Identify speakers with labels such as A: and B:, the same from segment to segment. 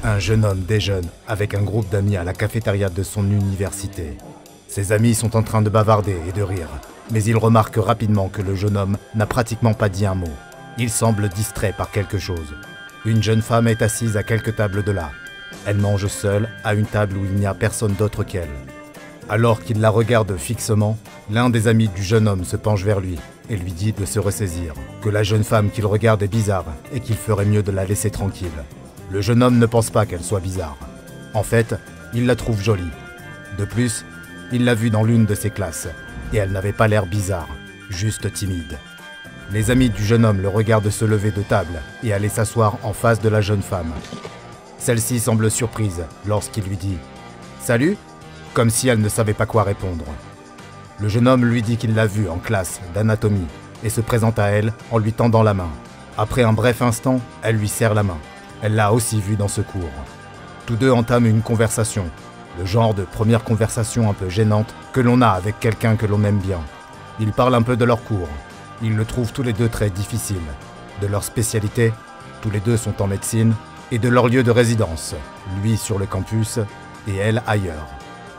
A: Un jeune homme déjeune avec un groupe d'amis à la cafétéria de son université. Ses amis sont en train de bavarder et de rire, mais il remarque rapidement que le jeune homme n'a pratiquement pas dit un mot. Il semble distrait par quelque chose. Une jeune femme est assise à quelques tables de là. Elle mange seule à une table où il n'y a personne d'autre qu'elle. Alors qu'il la regarde fixement, l'un des amis du jeune homme se penche vers lui et lui dit de se ressaisir, que la jeune femme qu'il regarde est bizarre et qu'il ferait mieux de la laisser tranquille. Le jeune homme ne pense pas qu'elle soit bizarre. En fait, il la trouve jolie. De plus, il l'a vue dans l'une de ses classes, et elle n'avait pas l'air bizarre, juste timide. Les amis du jeune homme le regardent se lever de table et aller s'asseoir en face de la jeune femme. Celle-ci semble surprise lorsqu'il lui dit « Salut !» comme si elle ne savait pas quoi répondre. Le jeune homme lui dit qu'il l'a vue en classe d'anatomie et se présente à elle en lui tendant la main. Après un bref instant, elle lui serre la main. Elle l'a aussi vu dans ce cours. Tous deux entament une conversation, le genre de première conversation un peu gênante que l'on a avec quelqu'un que l'on aime bien. Ils parlent un peu de leur cours. Ils le trouvent tous les deux très difficile. De leur spécialité, tous les deux sont en médecine, et de leur lieu de résidence, lui sur le campus et elle ailleurs.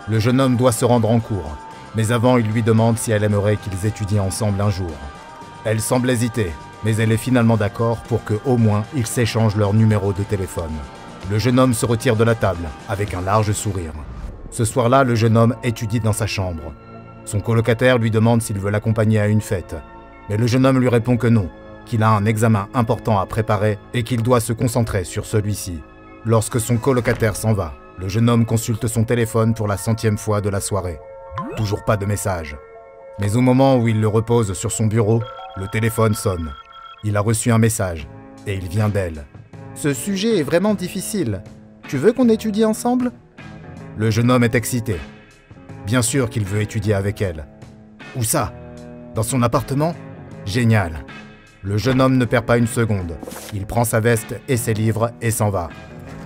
A: Le jeune homme doit se rendre en cours, mais avant il lui demande si elle aimerait qu'ils étudient ensemble un jour. Elle semble hésiter, mais elle est finalement d'accord pour que, au moins, ils s'échangent leur numéro de téléphone. Le jeune homme se retire de la table, avec un large sourire. Ce soir-là, le jeune homme étudie dans sa chambre. Son colocataire lui demande s'il veut l'accompagner à une fête. Mais le jeune homme lui répond que non, qu'il a un examen important à préparer et qu'il doit se concentrer sur celui-ci. Lorsque son colocataire s'en va, le jeune homme consulte son téléphone pour la 100e fois de la soirée. Toujours pas de message. Mais au moment où il le repose sur son bureau, le téléphone sonne. Il a reçu un message, et il vient d'elle. « Ce sujet est vraiment difficile. Tu veux qu'on étudie ensemble ?» Le jeune homme est excité. Bien sûr qu'il veut étudier avec elle. « Où ça? Dans son appartement? Génial !» Le jeune homme ne perd pas une seconde. Il prend sa veste et ses livres et s'en va.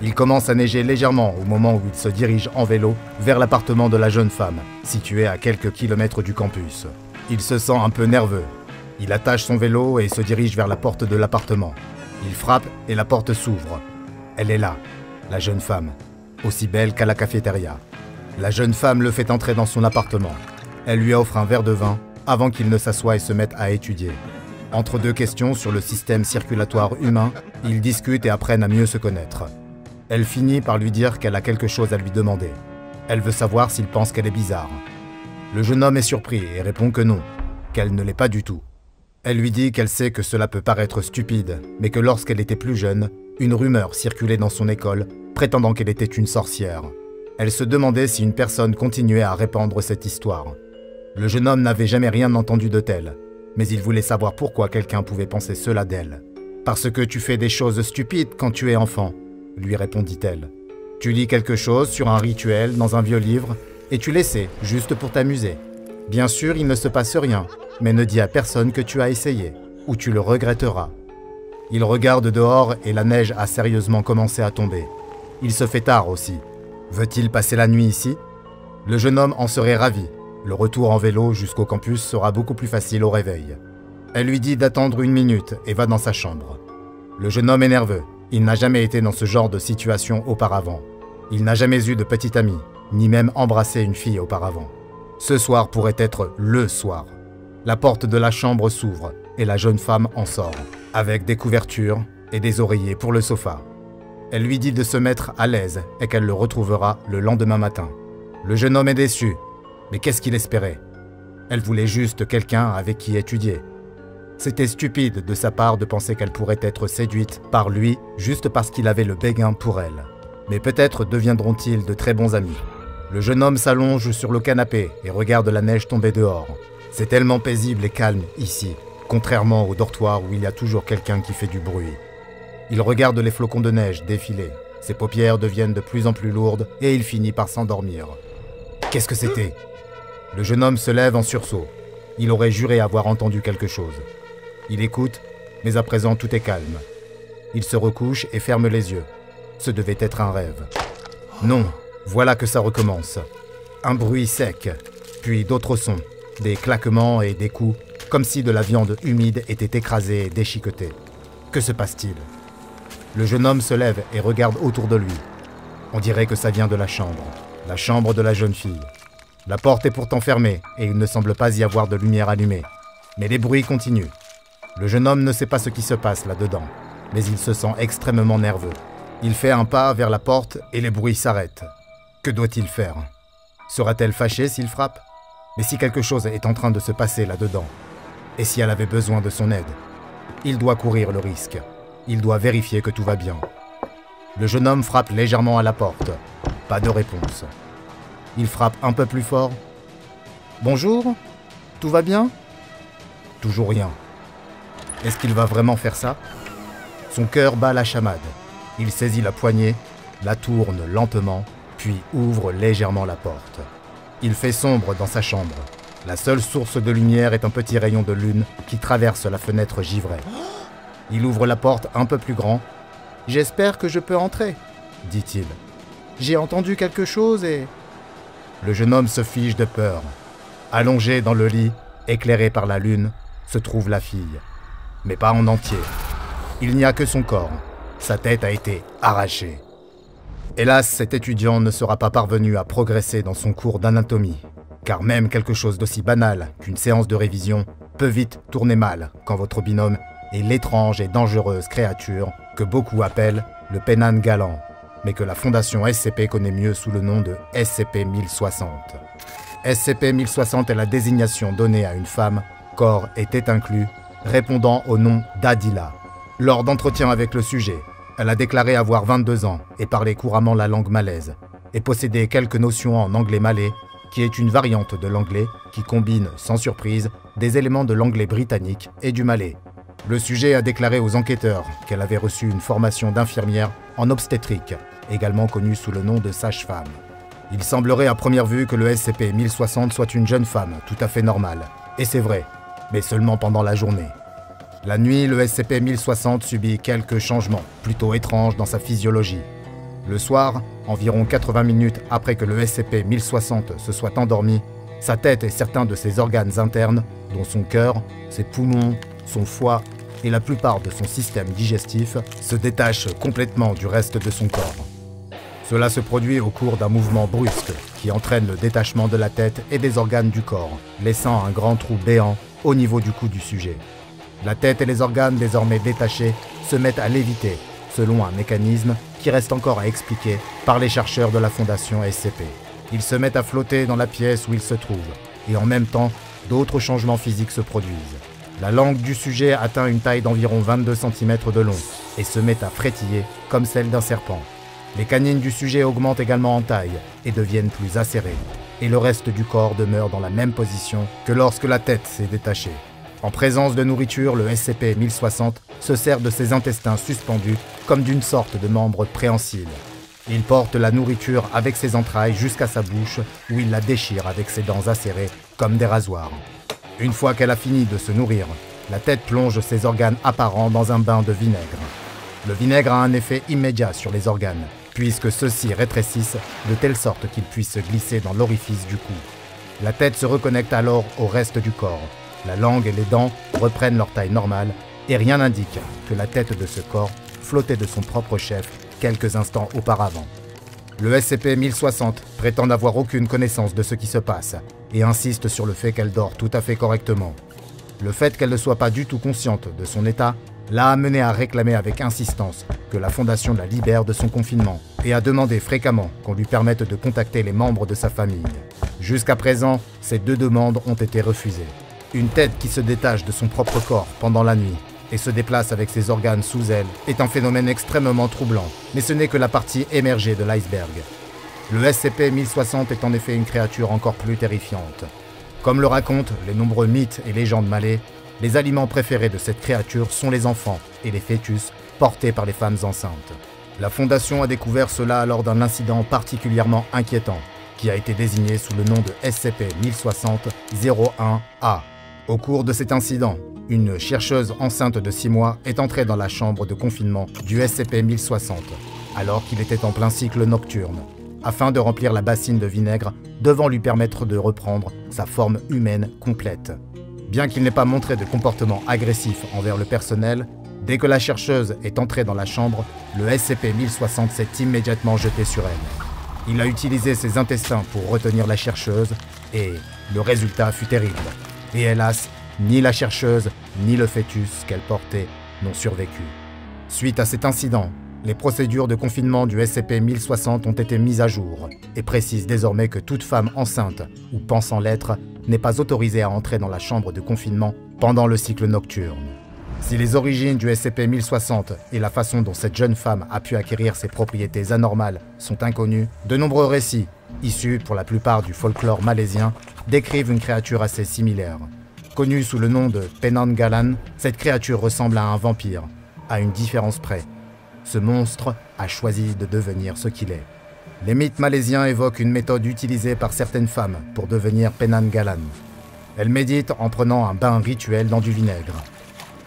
A: Il commence à neiger légèrement au moment où il se dirige en vélo vers l'appartement de la jeune femme, situé à quelques kilomètres du campus. Il se sent un peu nerveux. Il attache son vélo et se dirige vers la porte de l'appartement. Il frappe et la porte s'ouvre. Elle est là, la jeune femme, aussi belle qu'à la cafétéria. La jeune femme le fait entrer dans son appartement. Elle lui offre un verre de vin avant qu'il ne s'assoie et se mette à étudier. Entre deux questions sur le système circulatoire humain, ils discutent et apprennent à mieux se connaître. Elle finit par lui dire qu'elle a quelque chose à lui demander. Elle veut savoir s'il pense qu'elle est bizarre. Le jeune homme est surpris et répond que non, qu'elle ne l'est pas du tout. Elle lui dit qu'elle sait que cela peut paraître stupide, mais que lorsqu'elle était plus jeune, une rumeur circulait dans son école, prétendant qu'elle était une sorcière. Elle se demandait si une personne continuait à répandre cette histoire. Le jeune homme n'avait jamais rien entendu de tel, mais il voulait savoir pourquoi quelqu'un pouvait penser cela d'elle. « Parce que tu fais des choses stupides quand tu es enfant », lui répondit-elle. « Tu lis quelque chose sur un rituel dans un vieux livre, et tu l'essaies, juste pour t'amuser. Bien sûr, il ne se passe rien, mais ne dis à personne que tu as essayé, ou tu le regretteras. » Il regarde dehors et la neige a sérieusement commencé à tomber. Il se fait tard aussi. Veut-il passer la nuit ici? Le jeune homme en serait ravi. Le retour en vélo jusqu'au campus sera beaucoup plus facile au réveil. Elle lui dit d'attendre 1 minute et va dans sa chambre. Le jeune homme est nerveux. Il n'a jamais été dans ce genre de situation auparavant. Il n'a jamais eu de petite amie, ni même embrassé une fille auparavant. Ce soir pourrait être le soir. La porte de la chambre s'ouvre et la jeune femme en sort, avec des couvertures et des oreillers pour le sofa. Elle lui dit de se mettre à l'aise et qu'elle le retrouvera le lendemain matin. Le jeune homme est déçu, mais qu'est-ce qu'il espérait? Elle voulait juste quelqu'un avec qui étudier. C'était stupide de sa part de penser qu'elle pourrait être séduite par lui juste parce qu'il avait le béguin pour elle. Mais peut-être deviendront-ils de très bons amis. Le jeune homme s'allonge sur le canapé et regarde la neige tomber dehors. C'est tellement paisible et calme ici, contrairement au dortoir où il y a toujours quelqu'un qui fait du bruit. Il regarde les flocons de neige défiler. Ses paupières deviennent de plus en plus lourdes et il finit par s'endormir. Qu'est-ce que c'était? Le jeune homme se lève en sursaut. Il aurait juré avoir entendu quelque chose. Il écoute, mais à présent tout est calme. Il se recouche et ferme les yeux. Ce devait être un rêve. Non, voilà que ça recommence. Un bruit sec, puis d'autres sons, des claquements et des coups, comme si de la viande humide était écrasée et déchiquetée. Que se passe-t-il? Le jeune homme se lève et regarde autour de lui. On dirait que ça vient de la chambre de la jeune fille. La porte est pourtant fermée et il ne semble pas y avoir de lumière allumée. Mais les bruits continuent. Le jeune homme ne sait pas ce qui se passe là-dedans, mais il se sent extrêmement nerveux. Il fait un pas vers la porte et les bruits s'arrêtent. Que doit-il faire? Sera-t-elle fâchée s'il frappe? Mais si quelque chose est en train de se passer là-dedans? Et si elle avait besoin de son aide? Il doit courir le risque. Il doit vérifier que tout va bien. Le jeune homme frappe légèrement à la porte. Pas de réponse. Il frappe un peu plus fort. « Bonjour? Tout va bien ?» Toujours rien. Est-ce qu'il va vraiment faire ça? Son cœur bat la chamade. Il saisit la poignée, la tourne lentement, puis ouvre légèrement la porte. Il fait sombre dans sa chambre. La seule source de lumière est un petit rayon de lune qui traverse la fenêtre givrée. Il ouvre la porte un peu plus grand. « J'espère que je peux entrer, » dit-il. « J'ai entendu quelque chose et... » Le jeune homme se fige de peur. Allongé dans le lit, éclairé par la lune, se trouve la fille. Mais pas en entier. Il n'y a que son corps. Sa tête a été arrachée. Hélas, cet étudiant ne sera pas parvenu à progresser dans son cours d'anatomie, car même quelque chose d'aussi banal qu'une séance de révision peut vite tourner mal quand votre binôme est l'étrange et dangereuse créature que beaucoup appellent le Pennan galant, mais que la Fondation SCP connaît mieux sous le nom de SCP-1060. SCP-1060 est la désignation donnée à une femme, corps était inclus, répondant au nom d'Adila. Lors d'entretiens avec le sujet, elle a déclaré avoir 22 ans et parler couramment la langue malaise, et posséder quelques notions en anglais malais, qui est une variante de l'anglais qui combine, sans surprise, des éléments de l'anglais britannique et du malais. Le sujet a déclaré aux enquêteurs qu'elle avait reçu une formation d'infirmière en obstétrique, également connue sous le nom de sage-femme. Il semblerait à première vue que le SCP-1060 soit une jeune femme tout à fait normale, et c'est vrai, mais seulement pendant la journée. La nuit, le SCP-1060 subit quelques changements plutôt étranges dans sa physiologie. Le soir, environ 80 minutes après que le SCP-1060 se soit endormi, sa tête et certains de ses organes internes, dont son cœur, ses poumons, son foie et la plupart de son système digestif, se détachent complètement du reste de son corps. Cela se produit au cours d'un mouvement brusque qui entraîne le détachement de la tête et des organes du corps, laissant un grand trou béant au niveau du cou du sujet. La tête et les organes désormais détachés se mettent à léviter, selon un mécanisme qui reste encore à expliquer par les chercheurs de la Fondation SCP. Ils se mettent à flotter dans la pièce où ils se trouvent, et en même temps, d'autres changements physiques se produisent. La langue du sujet atteint une taille d'environ 22 cm de long, et se met à frétiller comme celle d'un serpent. Les canines du sujet augmentent également en taille, et deviennent plus acérées, et le reste du corps demeure dans la même position que lorsque la tête s'est détachée. En présence de nourriture, le SCP-1060 se sert de ses intestins suspendus comme d'une sorte de membre préhensile. Il porte la nourriture avec ses entrailles jusqu'à sa bouche où il la déchire avec ses dents acérées comme des rasoirs. Une fois qu'elle a fini de se nourrir, la tête plonge ses organes apparents dans un bain de vinaigre. Le vinaigre a un effet immédiat sur les organes, puisque ceux-ci rétrécissent de telle sorte qu'ils puissent se glisser dans l'orifice du cou. La tête se reconnecte alors au reste du corps. La langue et les dents reprennent leur taille normale et rien n'indique que la tête de ce corps flottait de son propre chef quelques instants auparavant. Le SCP-1060 prétend n'avoir aucune connaissance de ce qui se passe et insiste sur le fait qu'elle dort tout à fait correctement. Le fait qu'elle ne soit pas du tout consciente de son état l'a amenée à réclamer avec insistance que la Fondation la libère de son confinement et à demander fréquemment qu'on lui permette de contacter les membres de sa famille. Jusqu'à présent, ces deux demandes ont été refusées. Une tête qui se détache de son propre corps pendant la nuit et se déplace avec ses organes sous elle est un phénomène extrêmement troublant, mais ce n'est que la partie émergée de l'iceberg. Le SCP-1060 est en effet une créature encore plus terrifiante. Comme le racontent les nombreux mythes et légendes malais, les aliments préférés de cette créature sont les enfants et les fœtus portés par les femmes enceintes. La Fondation a découvert cela lors d'un incident particulièrement inquiétant, qui a été désigné sous le nom de SCP-1060-01A. Au cours de cet incident, une chercheuse enceinte de 6 mois est entrée dans la chambre de confinement du SCP-1060, alors qu'il était en plein cycle nocturne, afin de remplir la bassine de vinaigre devant lui permettre de reprendre sa forme humaine complète. Bien qu'il n'ait pas montré de comportement agressif envers le personnel, Dès que la chercheuse est entrée dans la chambre, le SCP-1060 s'est immédiatement jeté sur elle. Il a utilisé ses intestins pour retenir la chercheuse et le résultat fut terrible. Et hélas, ni la chercheuse ni le fœtus qu'elle portait n'ont survécu. Suite à cet incident, les procédures de confinement du SCP-1060 ont été mises à jour et précisent désormais que toute femme enceinte ou pensant l'être n'est pas autorisée à entrer dans la chambre de confinement pendant le cycle nocturne. Si les origines du SCP-1060 et la façon dont cette jeune femme a pu acquérir ses propriétés anormales sont inconnus, de nombreux récits, issus pour la plupart du folklore malaisien, décrivent une créature assez similaire. Connue sous le nom de Penanggalan, cette créature ressemble à un vampire, à une différence près. Ce monstre a choisi de devenir ce qu'il est. Les mythes malaisiens évoquent une méthode utilisée par certaines femmes pour devenir Penanggalan. Elles méditent en prenant un bain rituel dans du vinaigre.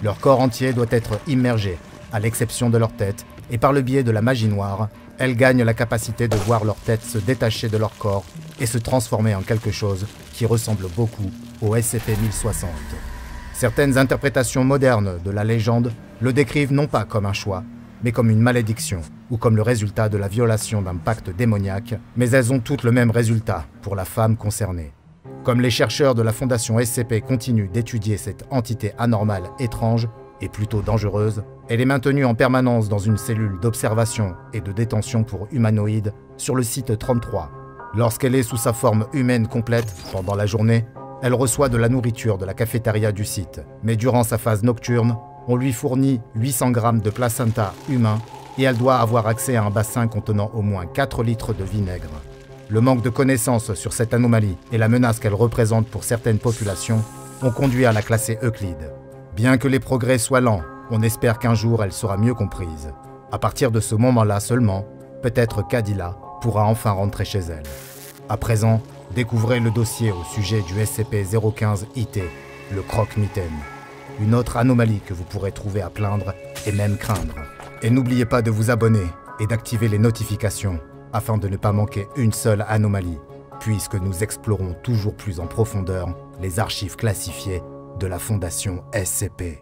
A: Leur corps entier doit être immergé, à l'exception de leur tête, et par le biais de la magie noire, elles gagnent la capacité de voir leur tête se détacher de leur corps et se transformer en quelque chose qui ressemble beaucoup au SCP-1060. Certaines interprétations modernes de la légende le décrivent non pas comme un choix, mais comme une malédiction, ou comme le résultat de la violation d'un pacte démoniaque, mais elles ont toutes le même résultat pour la femme concernée. Comme les chercheurs de la Fondation SCP continuent d'étudier cette entité anormale étrange et plutôt dangereuse, elle est maintenue en permanence dans une cellule d'observation et de détention pour humanoïdes sur le site 33. Lorsqu'elle est sous sa forme humaine complète, pendant la journée, elle reçoit de la nourriture de la cafétéria du site, mais durant sa phase nocturne, on lui fournit 800 grammes de placenta humain et elle doit avoir accès à un bassin contenant au moins 4 litres de vinaigre. Le manque de connaissances sur cette anomalie et la menace qu'elle représente pour certaines populations ont conduit à la classer Euclide. Bien que les progrès soient lents, on espère qu'un jour elle sera mieux comprise. À partir de ce moment-là seulement, peut-être qu'Adila pourra enfin rentrer chez elle. À présent, découvrez le dossier au sujet du SCP-015-IT, le croque-mitaine. Une autre anomalie que vous pourrez trouver à plaindre et même craindre. Et n'oubliez pas de vous abonner et d'activer les notifications afin de ne pas manquer une seule anomalie, puisque nous explorons toujours plus en profondeur les archives classifiées de la Fondation SCP.